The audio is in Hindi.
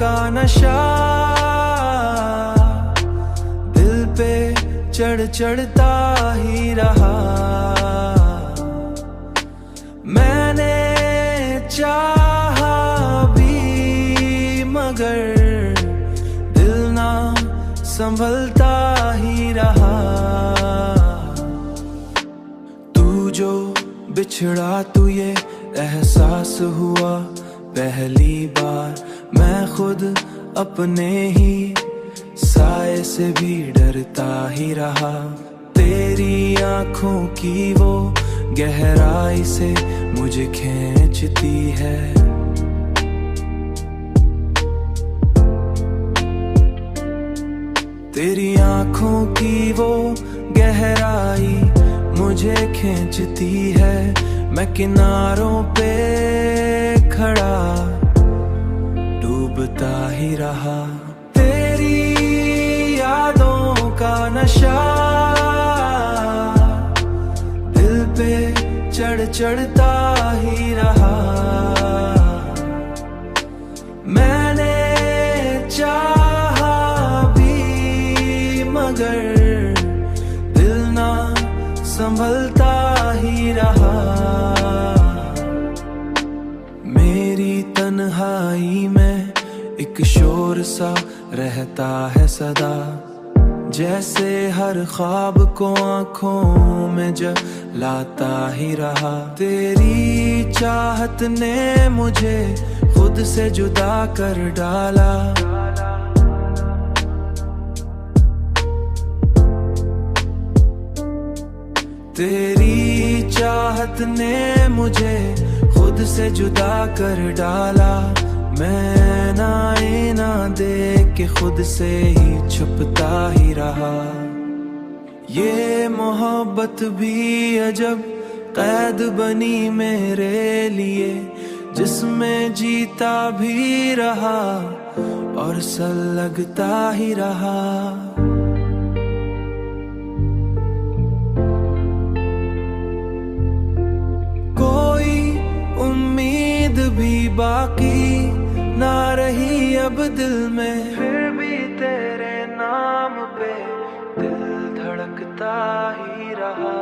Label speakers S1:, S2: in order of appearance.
S1: का नशा दिल पे चढ़ता ही रहा। मैंने चाहा भी मगर दिल ना संभलता ही रहा। तू जो बिछड़ा तू ये एहसास हुआ पहली बार। मैं खुद अपने ही साए से भी डरता ही रहा। तेरी आंखों की वो गहराई से मुझे खींचती है। तेरी आंखों की वो गहराई मुझे खींचती है। मैं किनारों पे खड़ा डूबता ही रहा। तेरी यादों का नशा दिल पे चढ़ता ही रहा। मैंने चाहा भी मगर दिल ना संभलता ही रहा। मेरी तन्हाई में एक शोर सा रहता है सदा। जैसे हर ख्वाब को आंखों में जलाता ही रहा। तेरी चाहत ने मुझे खुद से जुदा कर डाला। तेरी चाहत ने मुझे खुद से जुदा कर डाला। मैं ना देख के खुद से ही छुपता ही रहा। ये मोहब्बत भी अजब कैद बनी मेरे लिए, जिसमें जीता भी रहा और लगता ही रहा। कोई उम्मीद भी बाकी ना रही अब दिल में, फिर भी तेरे नाम पे दिल धड़कता ही रहा।